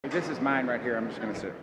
This is mine right here. I'm just going to sit.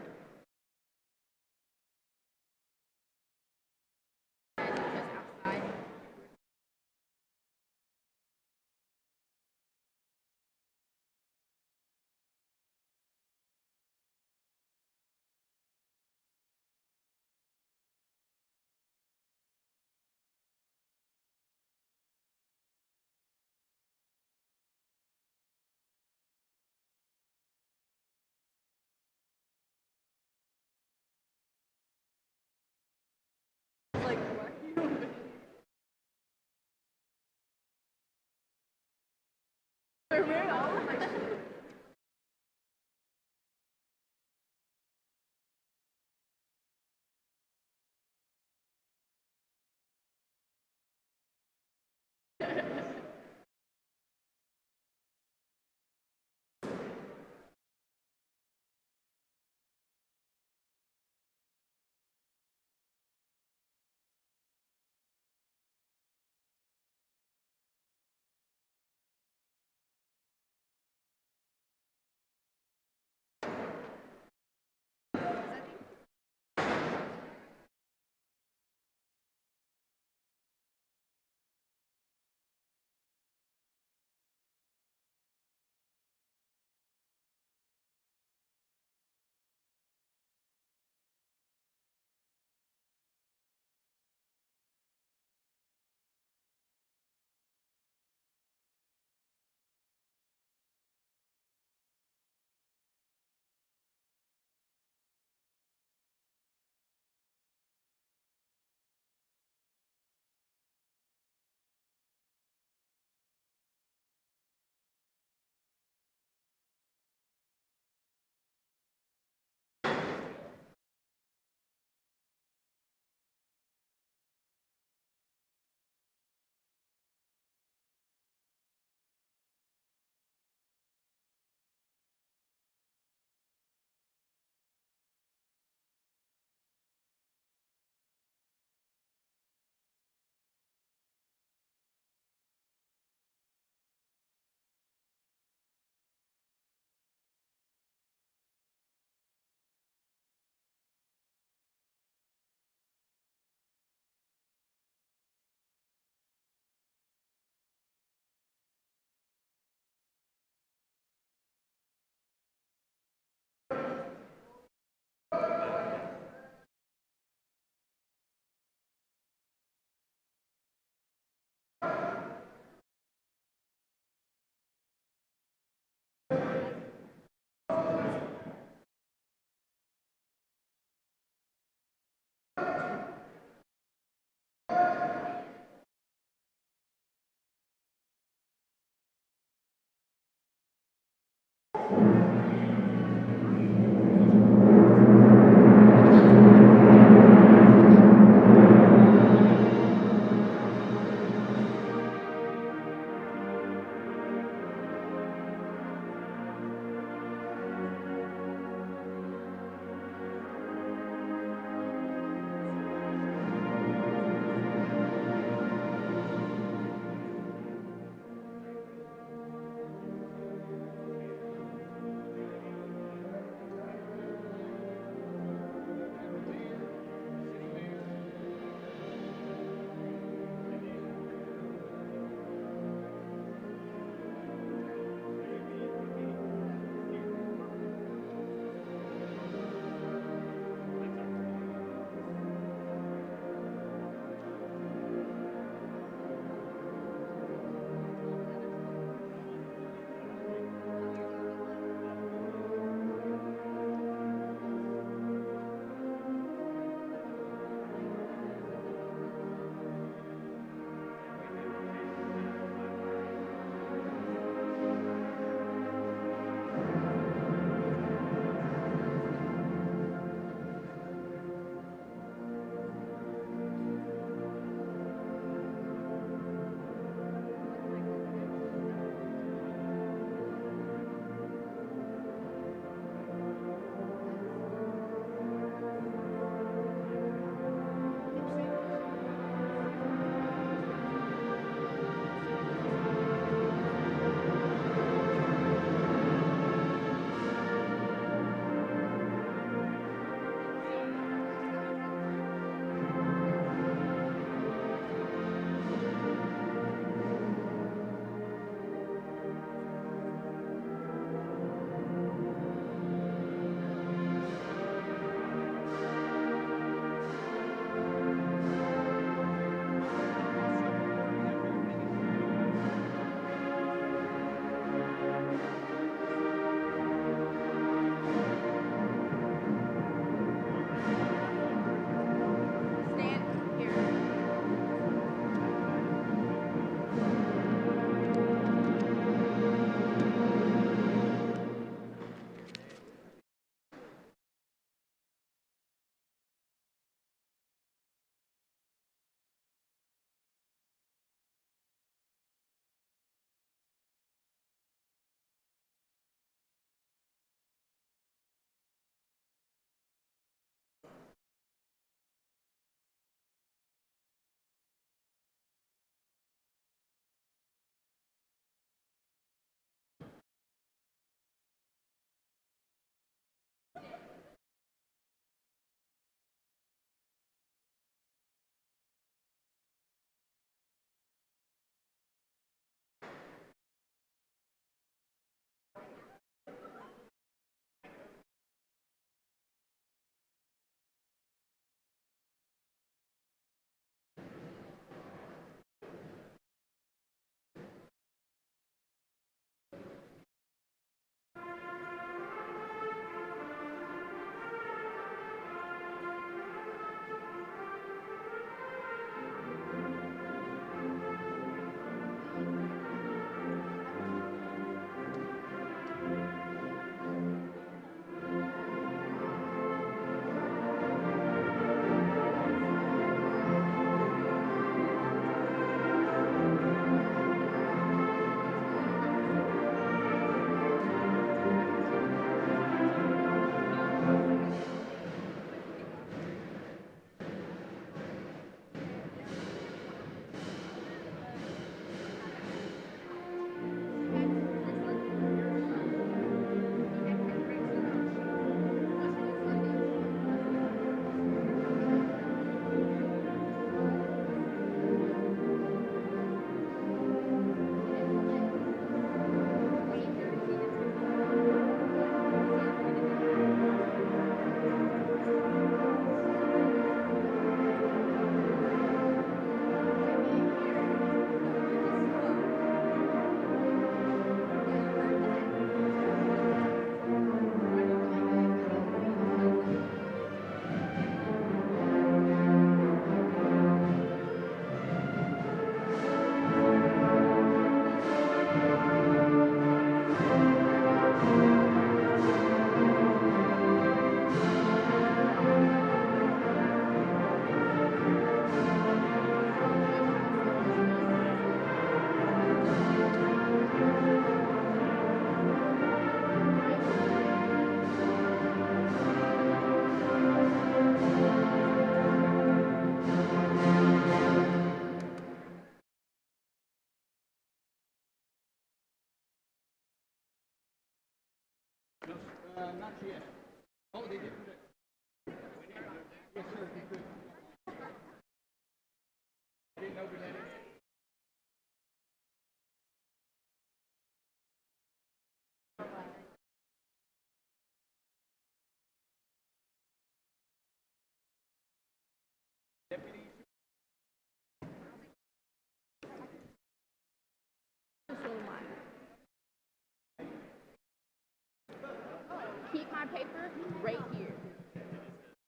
Keep my paper right here.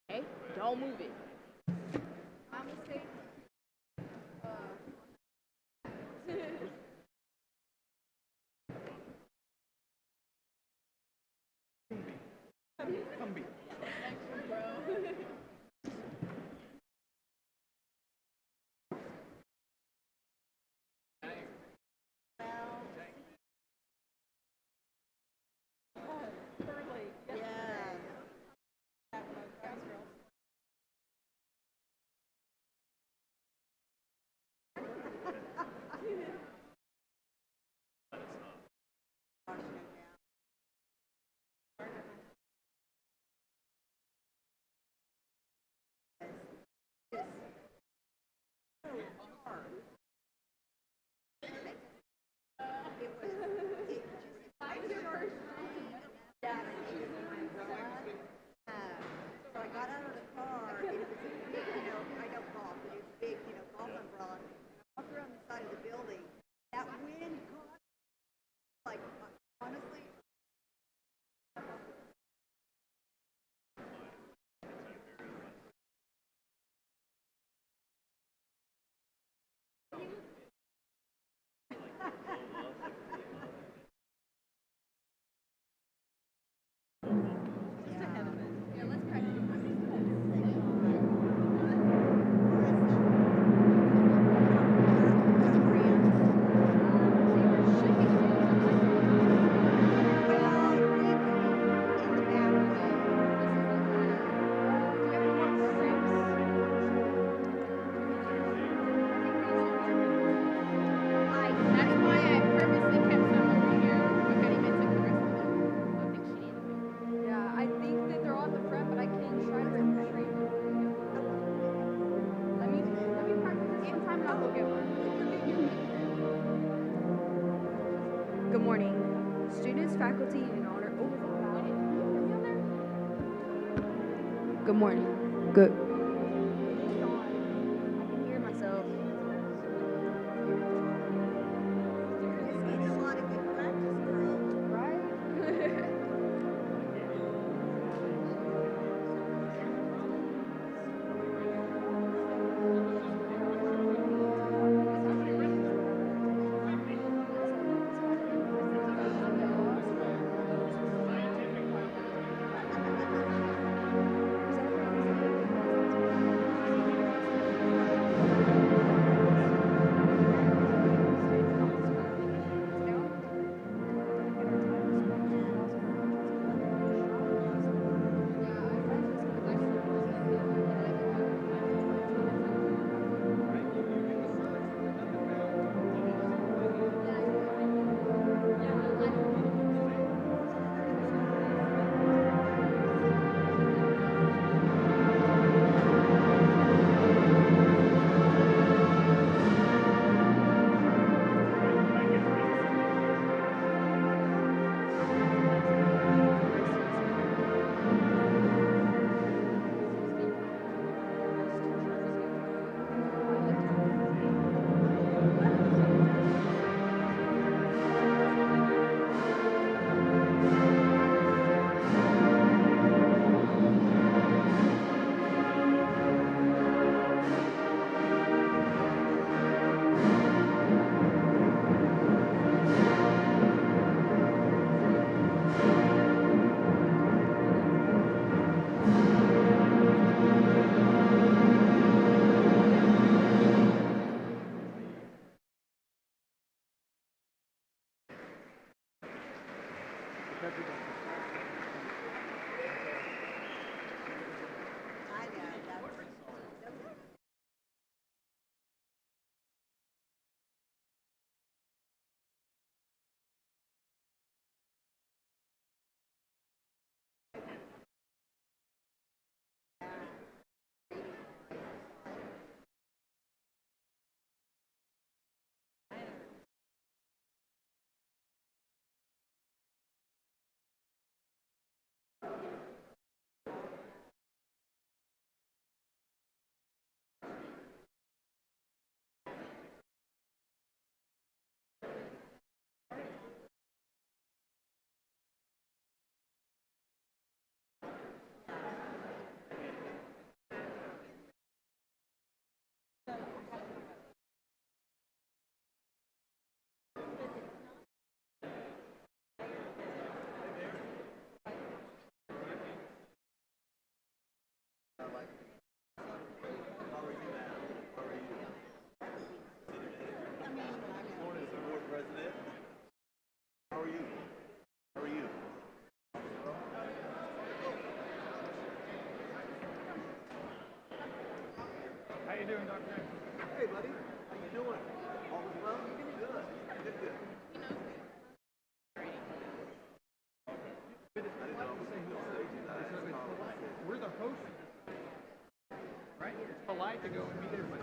Okay? Don't move it. My mistake. So I got out of the car, and it was a big, I don't golf, but it was a big, golf umbrella. I walked around the side of the building. That wind caught, like, honestly, That's why I purposely kept some over here. But Hattie took the rest of them. I think she needed them. Yeah, I think that they're on the front, but I can try to retrieve them. Let me practice this one time and I'll go get one. Good morning, students, faculty, and honor. Good morning. Good. I can hear myself. it's getting a lot of good practice, girl. Right? you doing, Dr. Hey, buddy. How you doing? All is well? Good. Good, good. We're the host. Right? It's polite to go and meet everybody.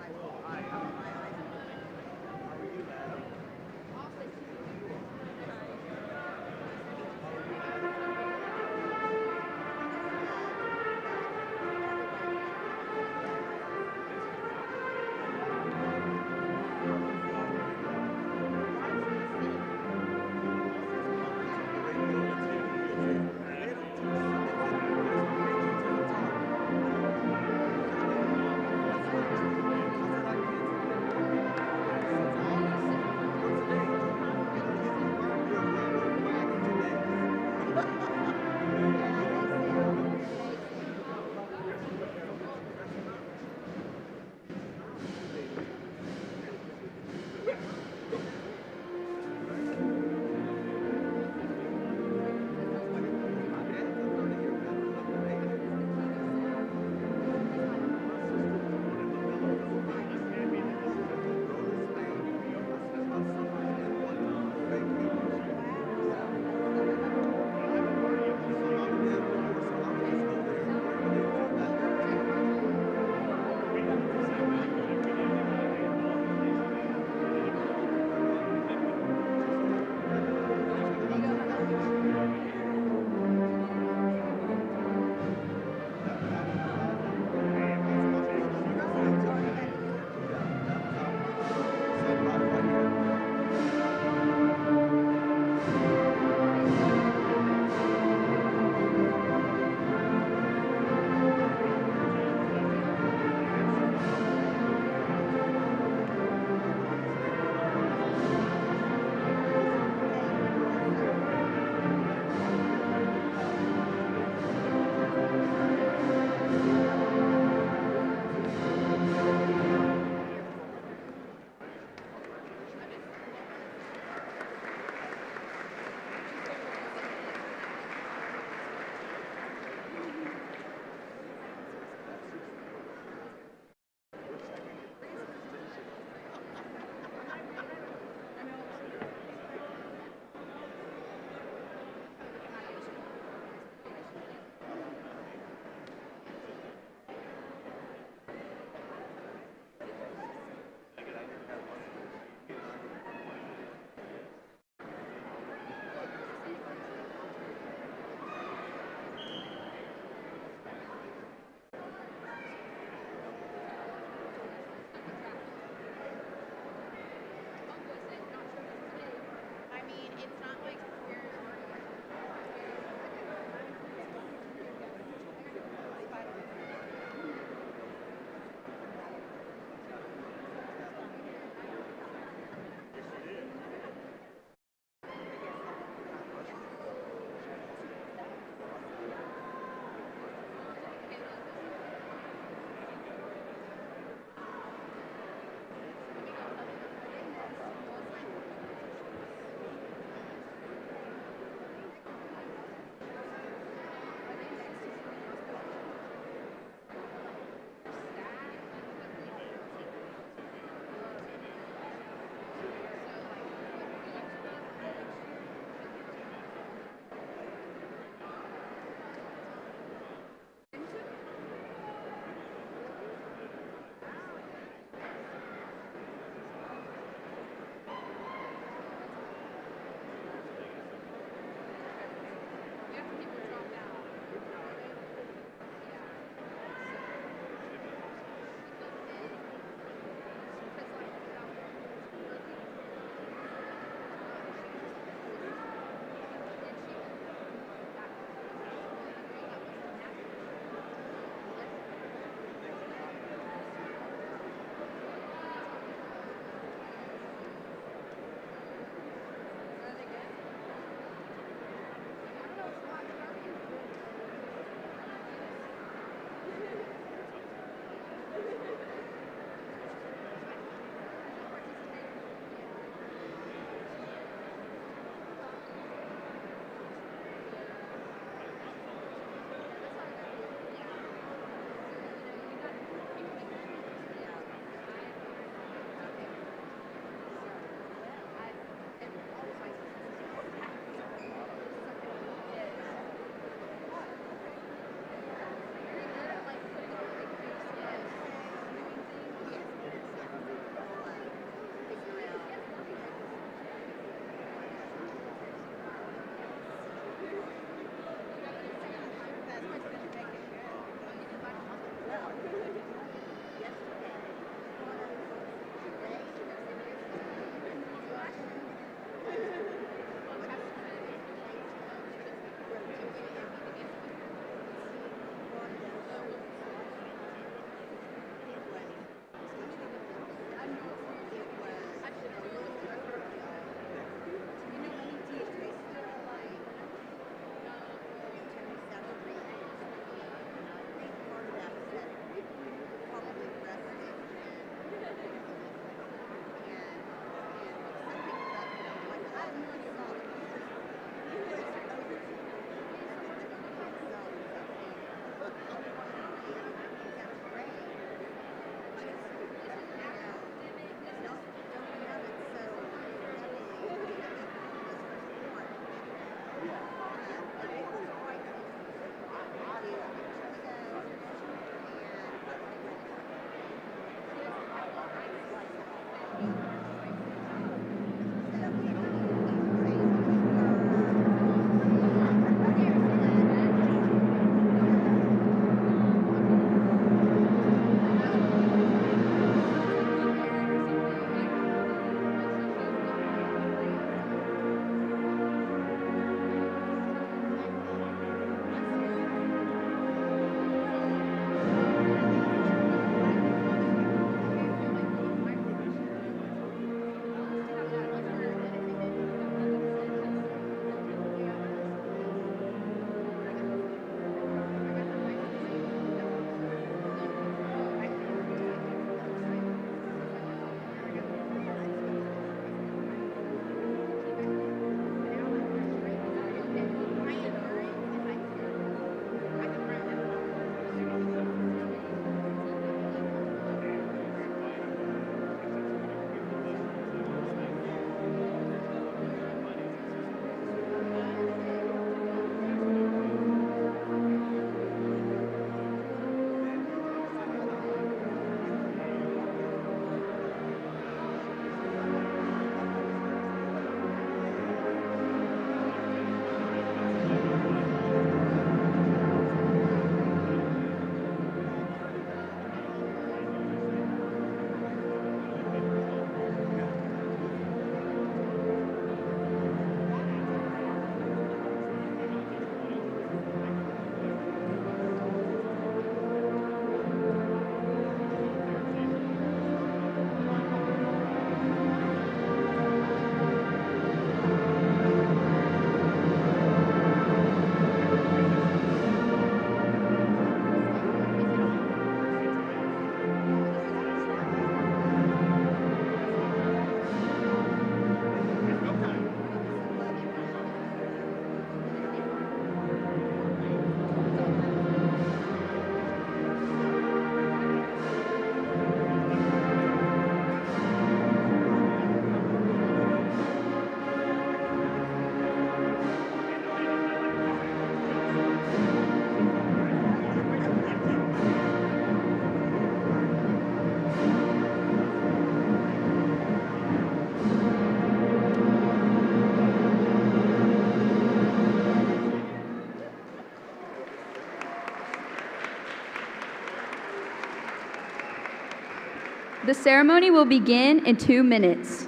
The ceremony will begin in 2 minutes.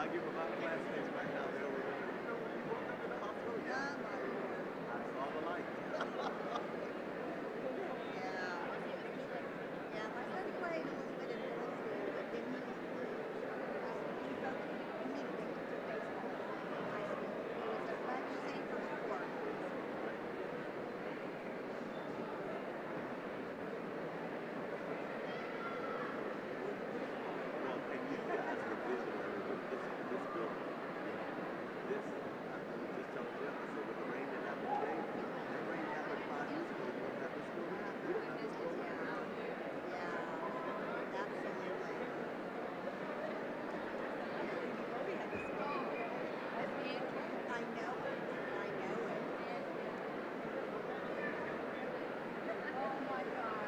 I give my classmates right now, they're over there. You know, you woke up in the hospital? Yeah. I saw the light. Yeah, my son played a little bit in middle school, but then he immediately went to baseball in high school. He was a much safer sport. Well, and you guys are visionary with this building. This, I was just telling Jeff, I said, with the rain that happened today, that rain happened 5 years ago. We don't have this building. We don't have this building. I know it. Oh my God.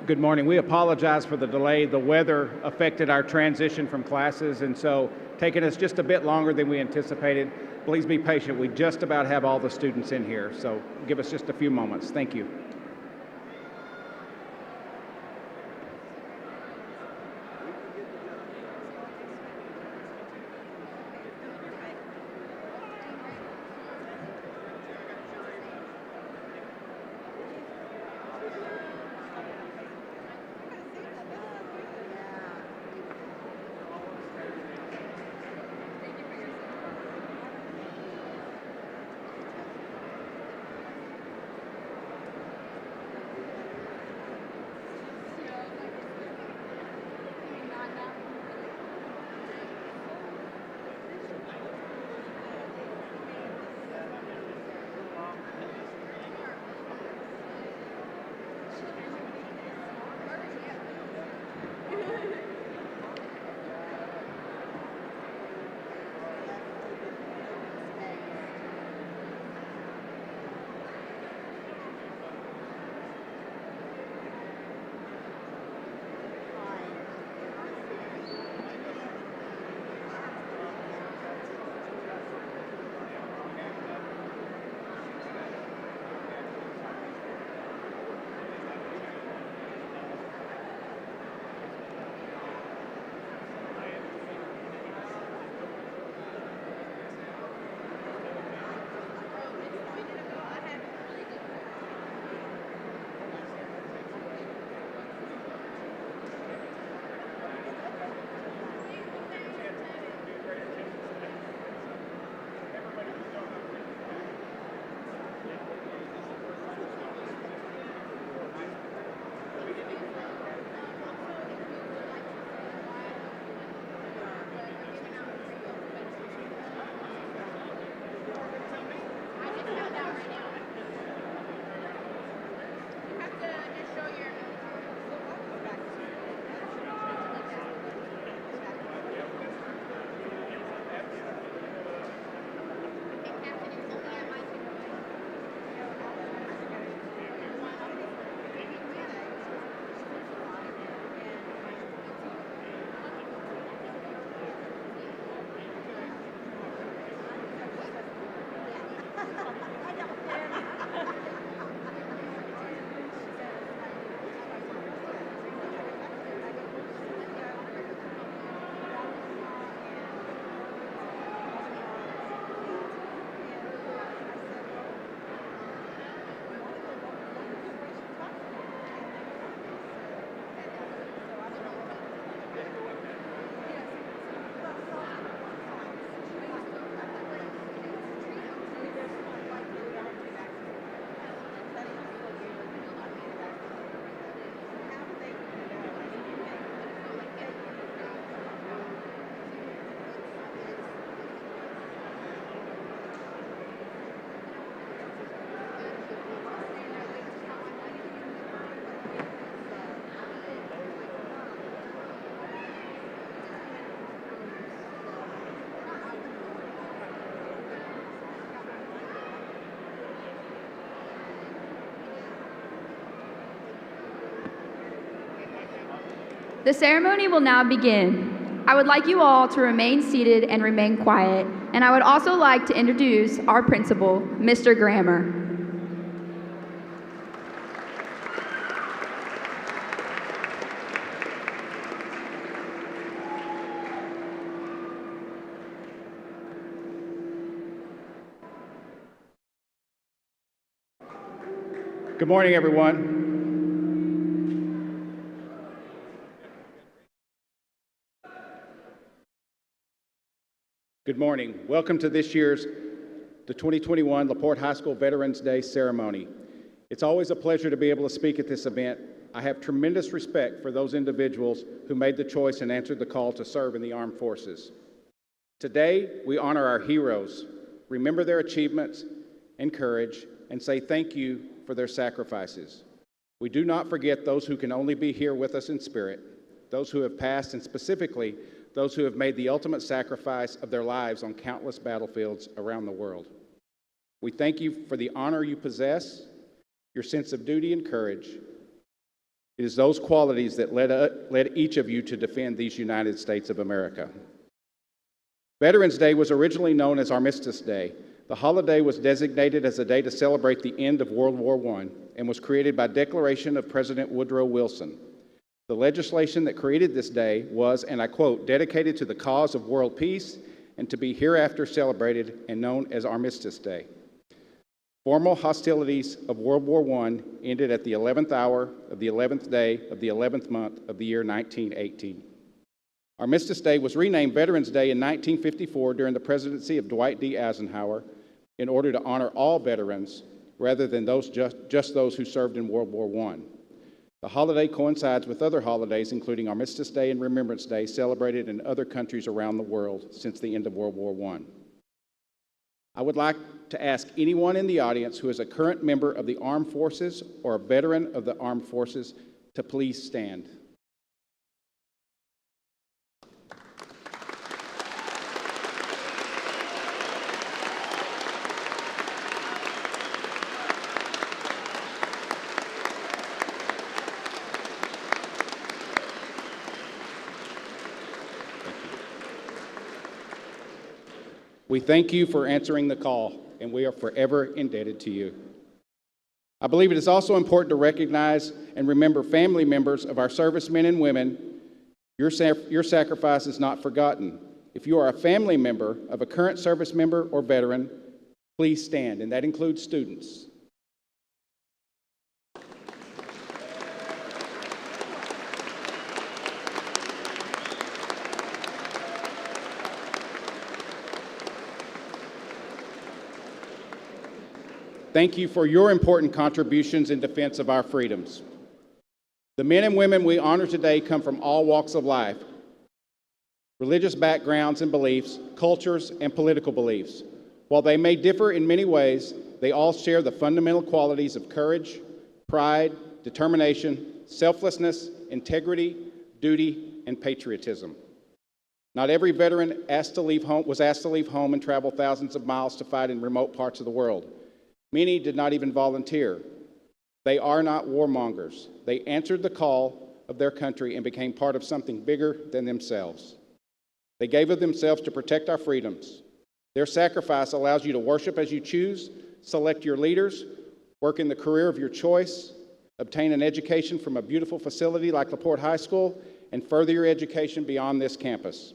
Good morning. We apologize for the delay. The weather affected our transition from classes, and so taking us just a bit longer than we anticipated. Please be patient. We just about have all the students in here, so give us just a few moments. Thank you. The ceremony will now begin. I would like you all to remain seated and remain quiet, and I would also like to introduce our principal, Mr. Grammer. Good morning, everyone. Good morning. Welcome to this year's the 2021 LaPorte High School Veterans Day ceremony. It's always a pleasure to be able to speak at this event. I have tremendous respect for those individuals who made the choice and answered the call to serve in the armed forces. Today, we honor our heroes, remember their achievements and courage, and say thank you for their sacrifices. We do not forget those who can only be here with us in spirit, those who have passed, and specifically those who have made the ultimate sacrifice of their lives on countless battlefields around the world. We thank you for the honor you possess, your sense of duty and courage. It is those qualities that led each of you to defend these United States of America. Veterans Day was originally known as Armistice Day. The holiday was designated as a day to celebrate the end of World War I and was created by declaration of President Woodrow Wilson. The legislation that created this day was, and I quote, dedicated to the cause of world peace and to be hereafter celebrated and known as Armistice Day. Formal hostilities of World War I ended at the 11th hour of the 11th day of the 11th month of the year 1918. Armistice Day was renamed Veterans Day in 1954 during the presidency of Dwight D. Eisenhower in order to honor all veterans rather than just those who served in World War I. The holiday coincides with other holidays, including Armistice Day and Remembrance Day, celebrated in other countries around the world since the end of World War I. I would like to ask anyone in the audience who is a current member of the Armed Forces or a veteran of the Armed Forces to please stand. We thank you for answering the call, and we are forever indebted to you. I believe it is also important to recognize and remember family members of our servicemen and women. Your sacrifice is not forgotten. If you are a family member of a current service member or veteran, please stand, and that includes students. Thank you for your important contributions in defense of our freedoms. The men and women we honor today come from all walks of life, religious backgrounds and beliefs, cultures, and political beliefs. While they may differ in many ways, they all share the fundamental qualities of courage, pride, determination, selflessness, integrity, duty, and patriotism. Not every veteran was asked to leave home and travel thousands of miles to fight in remote parts of the world. Many did not even volunteer. They are not warmongers. They answered the call of their country and became part of something bigger than themselves. They gave of themselves to protect our freedoms. Their sacrifice allows you to worship as you choose, select your leaders, work in the career of your choice, obtain an education from a beautiful facility like LaPorte High School, and further your education beyond this campus.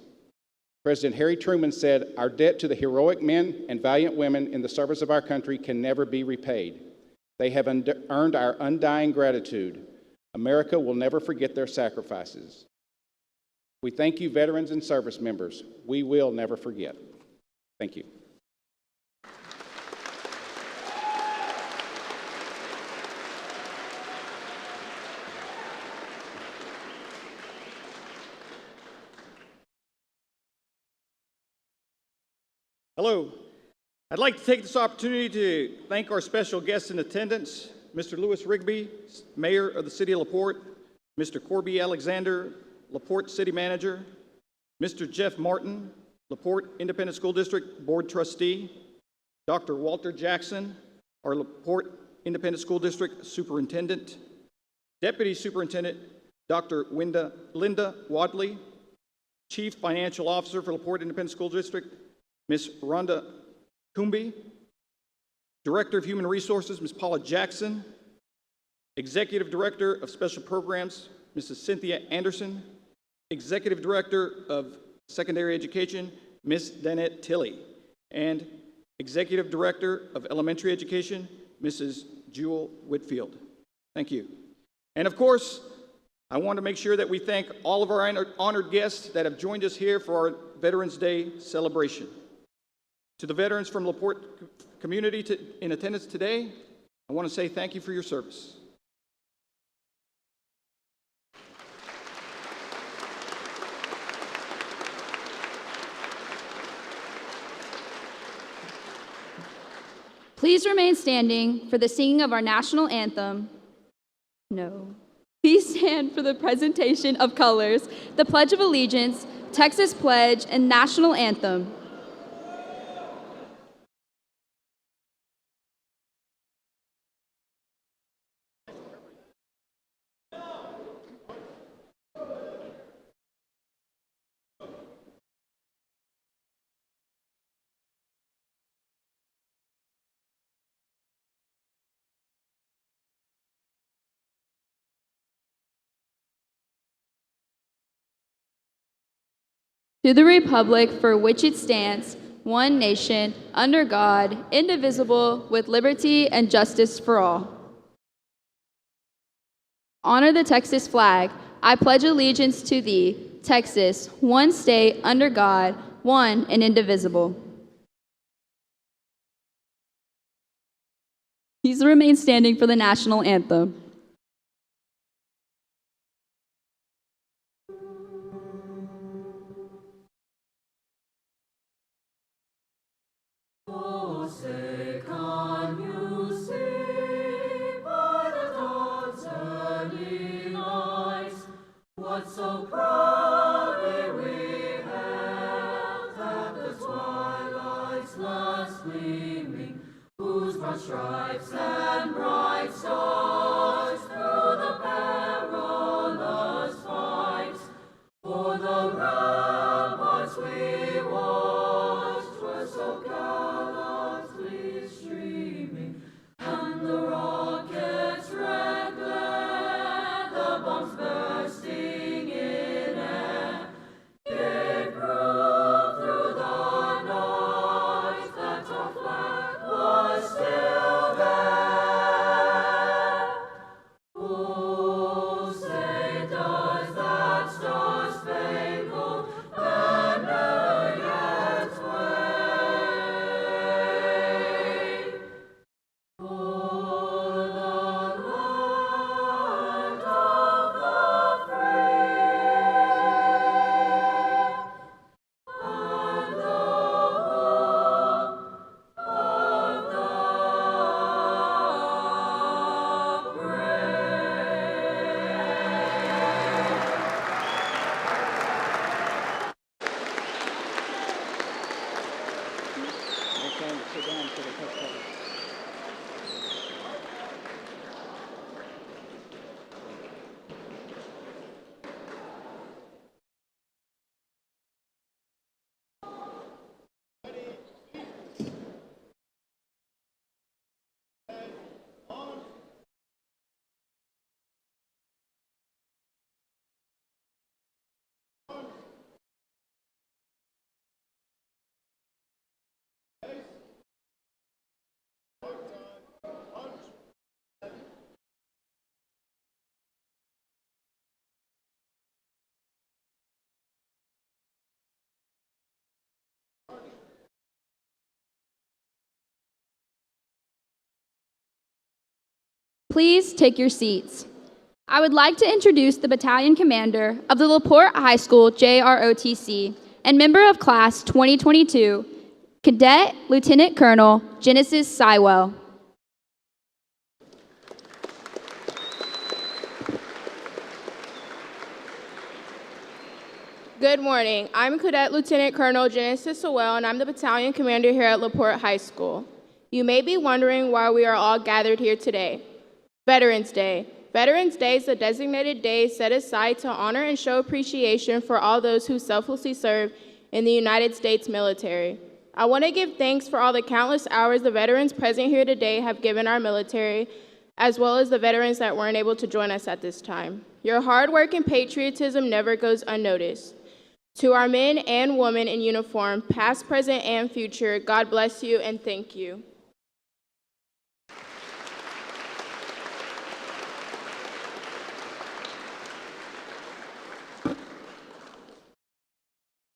President Harry Truman said, "Our debt to the heroic men and valiant women in the service of our country can never be repaid. They have earned our undying gratitude. America will never forget their sacrifices." We thank you, veterans and service members. We will never forget. Thank you. Hello. I'd like to take this opportunity to thank our special guests in attendance, Mr. Louis Rigby, Mayor of the City of LaPorte, Mr. Corby Alexander, LaPorte City Manager, Mr. Jeff Martin, LaPorte Independent School District Board Trustee, Dr. Walter Jackson, our LaPorte Independent School District Superintendent, Deputy Superintendent Dr. Linda Wadley, Chief Financial Officer for LaPorte Independent School District, Ms. Rhonda Coombe, Director of Human Resources, Ms. Paula Jackson, Executive Director of Special Programs, Mrs. Cynthia Anderson, Executive Director of Secondary Education, Ms. Danette Tilley, and Executive Director of Elementary Education, Mrs. Jewel Whitfield. Thank you. And of course, I want to make sure that we thank all of our honored guests that have joined us here for our Veterans Day celebration. To the veterans from LaPorte community in attendance today, I want to say thank you for your service. Please remain standing for the singing of our national anthem. No. Please stand for the presentation of colors, the Pledge of Allegiance, Texas Pledge, and national anthem. To the republic for which it stands, one nation, under God, indivisible, with liberty and justice for all. Honor the Texas flag. I pledge allegiance to thee, Texas, one state, under God, one and indivisible. Please remain standing for the national anthem. Oh, say, can you see by the dawn's early light what so proudly we hailed at the twilight's last gleaming, whose broad stripes and bright stars through the perilous fight for the ramparts we watched were so gallantly streaming, and the rockets' red glare, the bombs bursting in air, gave proof through the night that our flag was still there. Oh, say, does that star-spangled banner yet wave for the land of the free and the home of the Okay, sit down for the first part. Please take your seats. I would like to introduce the battalion commander of the LaPorte High School JROTC and member of class 2022, Cadet Lieutenant Colonel Genesis Sywell. Good morning. I'm Cadet Lieutenant Colonel Genesis Sewell, and I'm the battalion commander here at LaPorte High School. You may be wondering why we are all gathered here today. Veterans Day. Veterans Day is a designated day set aside to honor and show appreciation for all those who selflessly serve in the United States military. I want to give thanks for all the countless hours the veterans present here today have given our military, as well as the veterans that weren't able to join us at this time. Your hard work and patriotism never goes unnoticed. To our men and women in uniform, past, present, and future, God bless you and thank you.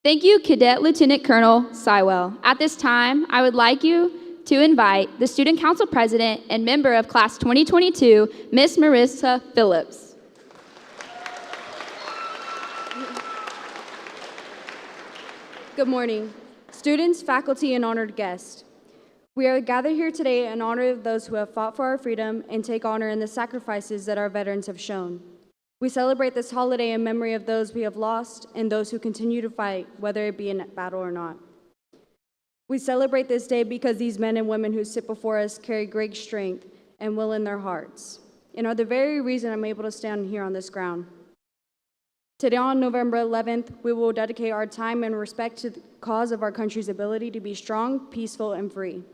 Thank you, Cadet Lieutenant Colonel Sywell. At this time, I would like you to invite the Student Council President and member of Class 2022, Miss Marissa Phillips. Good morning, students, faculty, and honored guests. We are gathered here today in honor of those who have fought for our freedom and take honor in the sacrifices that our veterans have shown. We celebrate this holiday in memory of those we have lost and those who continue to fight, whether it be in battle or not. We celebrate this day because these men and women who sit before us carry great strength and will in their hearts, and are the very reason I'm able to stand here on this ground. Today, on November 11th, we will dedicate our time and respect to the cause of our country's ability to be strong, peaceful, and free.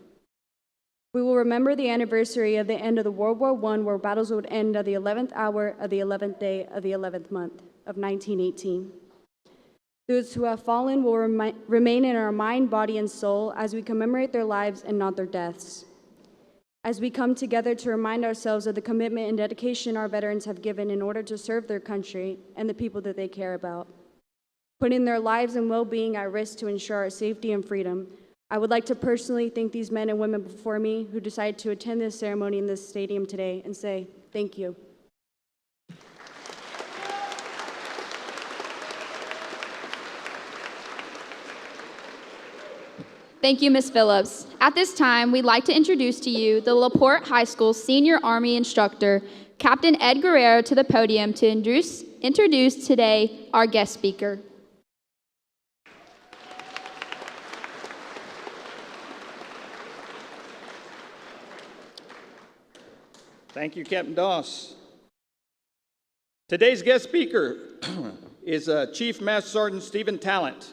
We will remember the anniversary of the end of the World War I, where battles would end at the 11th hour of the 11th day of the 11th month of 1918. Those who have fallen will remain in our mind, body, and soul as we commemorate their lives and not their deaths. As we come together to remind ourselves of the commitment and dedication our veterans have given in order to serve their country and the people that they care about, putting their lives and well-being at risk to ensure our safety and freedom, I would like to personally thank these men and women before me who decided to attend this ceremony in this stadium today and say thank you. Thank you, Ms. Phillips. At this time, we'd like to introduce to you the LaPorte High School Senior Army Instructor, Captain Ed Guerrero, to the podium to introduce today our guest speaker. Thank you, Captain Doss. Today's guest speaker is Chief Master Sergeant Stephen Talent.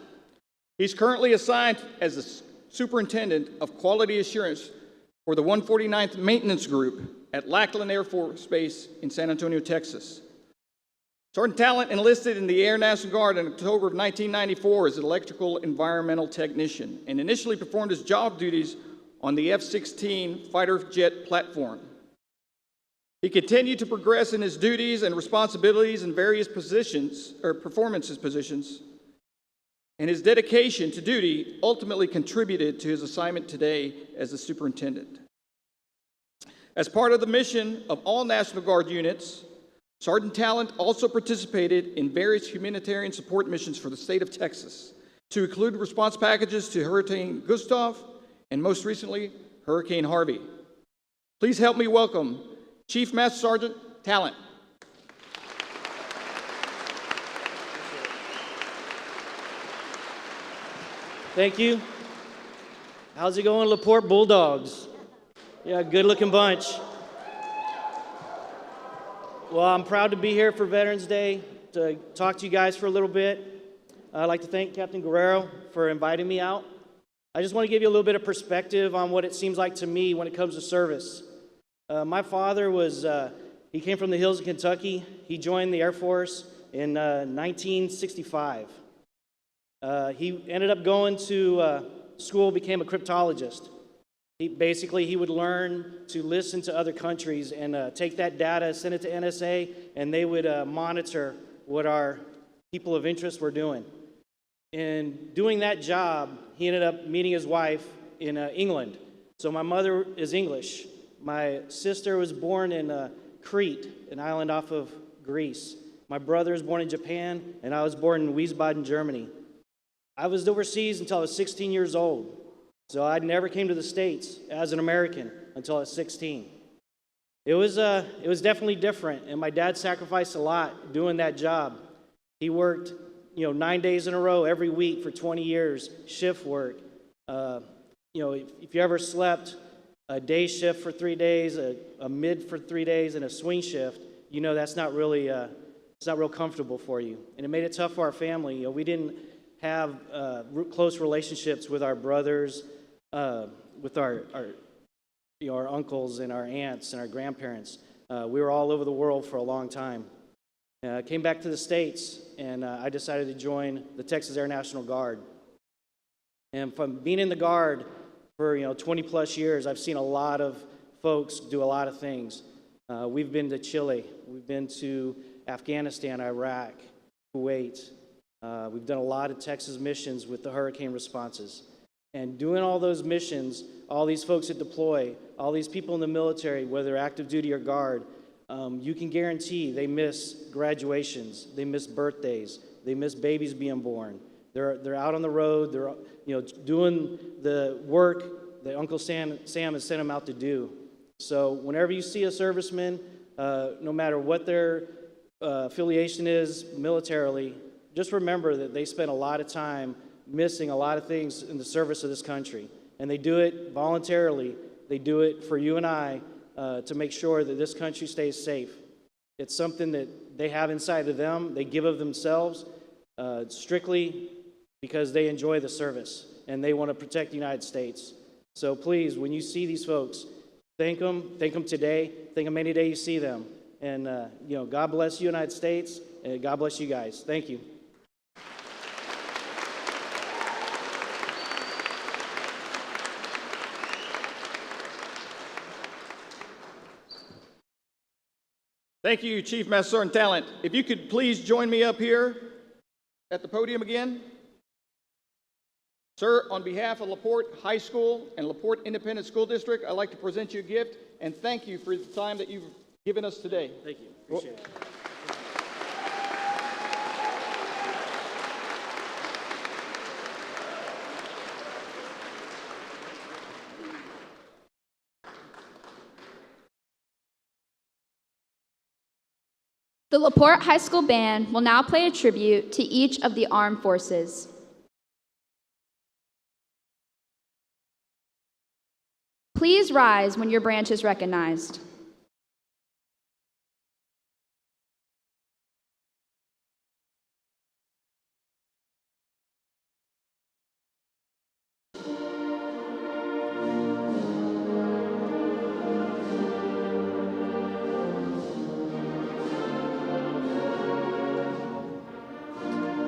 He's currently assigned as the Superintendent of Quality Assurance for the 149th Maintenance Group at Lackland Air Force Base in San Antonio, Texas. Sergeant Talent enlisted in the Air National Guard in October of 1994 as an electrical environmental technician and initially performed his job duties on the F-16 fighter jet platform. He continued to progress in his duties and responsibilities in various positions, or performances positions, and his dedication to duty ultimately contributed to his assignment today as the superintendent. As part of the mission of all National Guard units, Sergeant Talent also participated in various humanitarian support missions for the state of Texas, to include response packages to Hurricane Gustav and most recently, Hurricane Harvey. Please help me welcome Chief Master Sergeant Talent. Thank you. How's it going, LaPorte Bulldogs? Yeah, good looking bunch. Well, I'm proud to be here for Veterans Day to talk to you guys for a little bit. I'd like to thank Captain Guerrero for inviting me out. I just want to give you a little bit of perspective on what it seems like to me when it comes to service. My father he came from the hills of Kentucky. He joined the Air Force in 1965. He ended up going to school, became a cryptologist. He would learn to listen to other countries and take that data, send it to NSA, and they would monitor what our people of interest were doing. In doing that job, he ended up meeting his wife in England. So my mother is English. My sister was born in Crete, an island off of Greece. My brother was born in Japan, and I was born in Wiesbaden, Germany. I was overseas until I was 16 years old. So I never came to the States as an American until I was 16. It was definitely different, and my dad sacrificed a lot doing that job. He worked, 9 days in a row every week for 20 years, shift work. If you ever slept a day shift for 3 days, a mid for 3 days, and a swing shift, you know that's not really it's not real comfortable for you. And it made it tough for our family. You know, we didn't have close relationships with our brothers, with our you know, our uncles and our aunts and our grandparents. We were all over the world for a long time. I came back to the States, and I decided to join the Texas Air National Guard. And from being in the Guard for 20 plus years, I've seen a lot of folks do a lot of things. We've been to Chile, we've been to Afghanistan, Iraq, Kuwait. We've done a lot of Texas missions with the hurricane responses. And doing all those missions, all these folks that deploy, all these people in the military, whether active duty or Guard, you can guarantee they miss graduations, they miss birthdays, they miss babies being born. They're out on the road, they're doing the work that Uncle Sam has sent them out to do. So whenever you see a serviceman, no matter what their affiliation is militarily, just remember that they spend a lot of time missing a lot of things in the service of this country. And they do it voluntarily. They do it for you and I to make sure that this country stays safe. It's something that they have inside of them. They give of themselves strictly because they enjoy the service and they want to protect the United States. So please, when you see these folks, thank them today, thank them any day you see them. And God bless the United States, and God bless you guys. Thank you. Thank you, Chief Master Sergeant Talent. If you could please join me up here at the podium again. Sir, on behalf of LaPorte High School and LaPorte Independent School District, I'd like to present you a gift and thank you for the time that you've given us today. Thank you. Appreciate it. The LaPorte High School Band will now play a tribute to each of the armed forces. Please rise when your branch is recognized.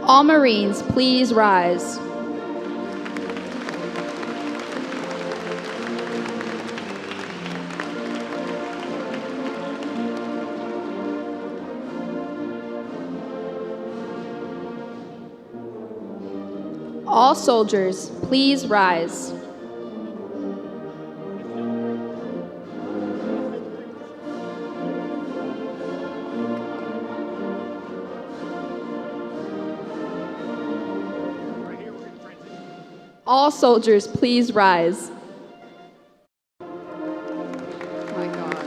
All Marines, please rise. All soldiers, please rise. All soldiers, please rise. My God.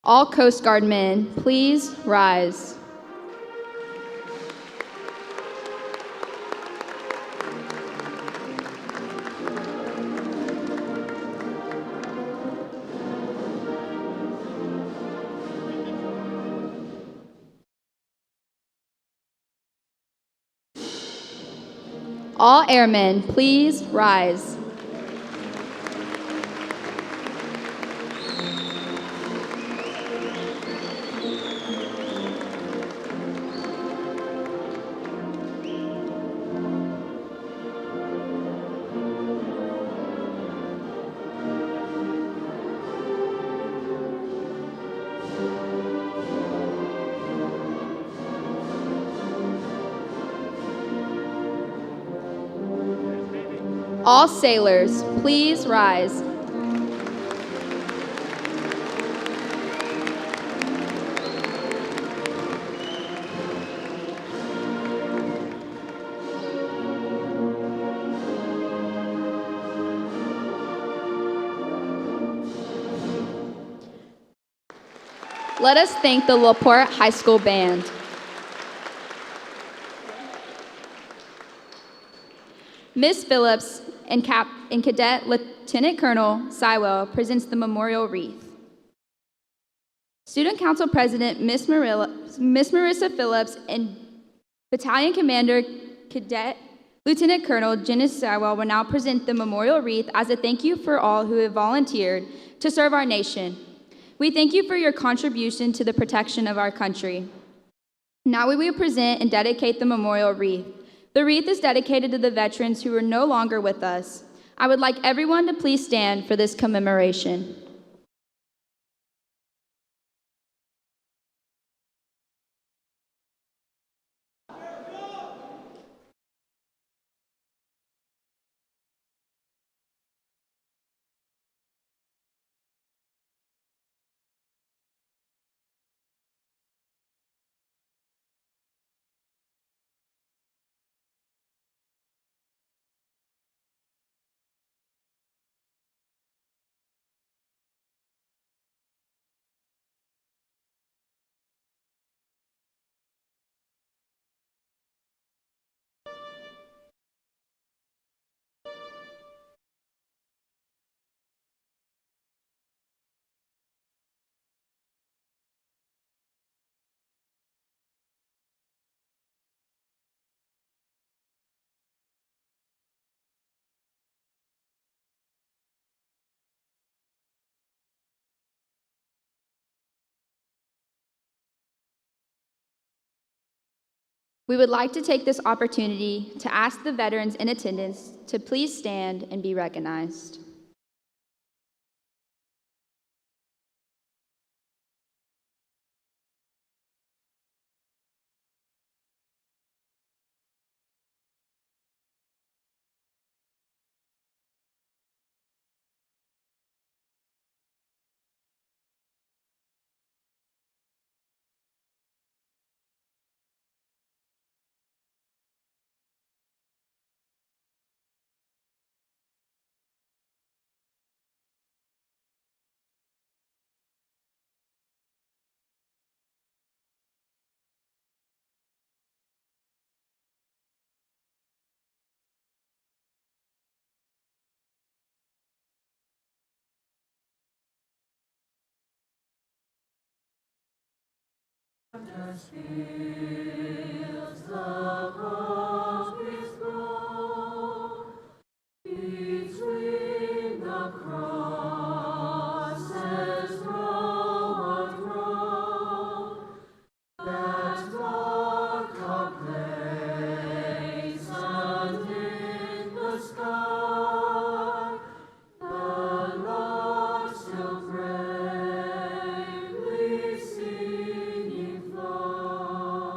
All Coast Guard men, please rise. All airmen, please rise. All sailors, please rise. Let us thank the LaPorte High School Band. Miss Phillips and Cadet Lieutenant Colonel Sywell presents the memorial wreath. Student Council President Miss Marissa Phillips and Battalion Commander Cadet Lieutenant Colonel Janice Sywell will now present the memorial wreath as a thank you for all who have volunteered to serve our nation. We thank you for your contribution to the protection of our country. Now we will present and dedicate the memorial wreath. The wreath is dedicated to the veterans who are no longer with us. I would like everyone to please stand for this commemoration. We would like to take this opportunity to ask the veterans in attendance to please stand and be recognized. Feels the poppies grow, between the crosses row on row, that mark our place, and in the sky, the lark still bravely singing flies.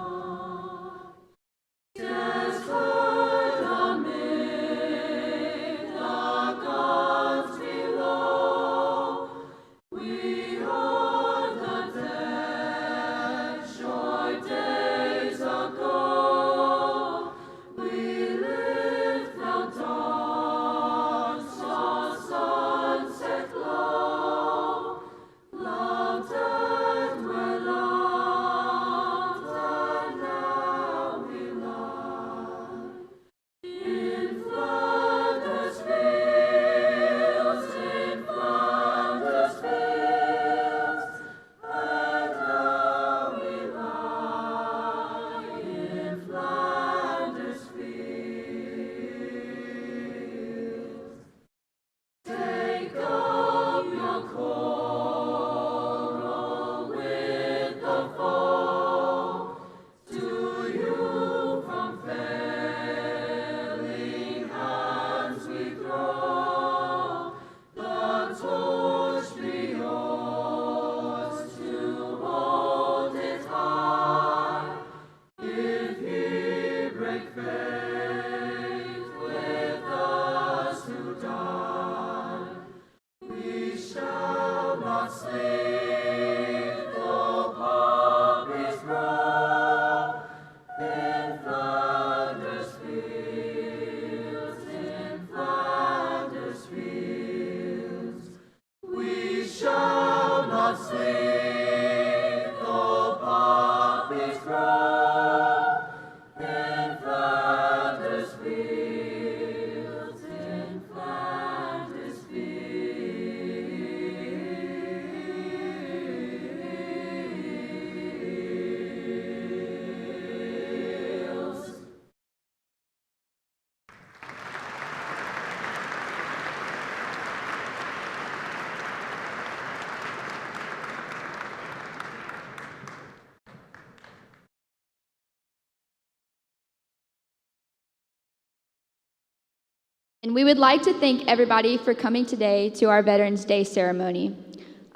And we would like to thank everybody for coming today to our Veterans Day ceremony.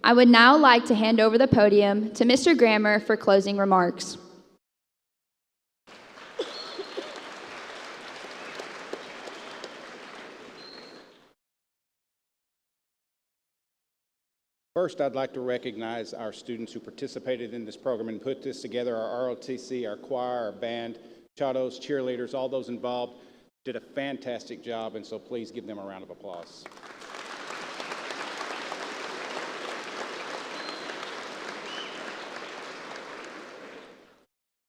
I would now like to hand over the podium to Mr. Grammer for closing remarks. First, I'd like to recognize our students who participated in this program and put this together, our ROTC, our choir, our band, chatos, cheerleaders, all those involved did a fantastic job, and so please give them a round of applause.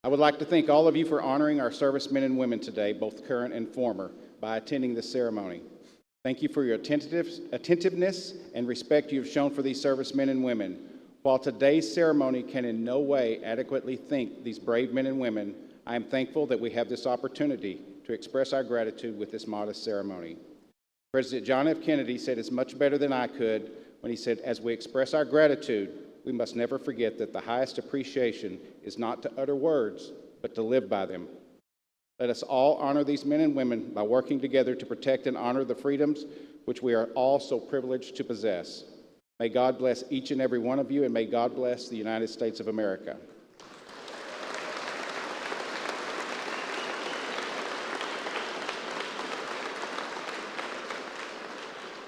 I would like to thank all of you for honoring our servicemen and women today, both current and former, by attending this ceremony. Thank you for your attentiveness and respect you have shown for these servicemen and women. While today's ceremony can in no way adequately thank these brave men and women, I am thankful that we have this opportunity to express our gratitude with this modest ceremony. President John F. Kennedy said it's much better than I could when he said, as we express our gratitude, we must never forget that the highest appreciation is not to utter words, but to live by them. Let us all honor these men and women by working together to protect and honor the freedoms which we are all so privileged to possess. May God bless each and every one of you, and may God bless the United States of America.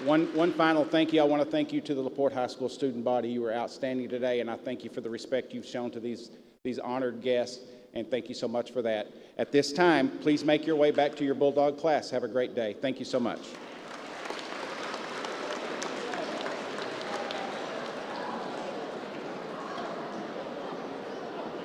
One final thank you. I want to thank you to the LaPorte High School student body. You were outstanding today, and I thank you for the respect you've shown to these honored guests, and thank you so much for that. At this time, please make your way back to your Bulldog class. Have a great day. Thank you so much.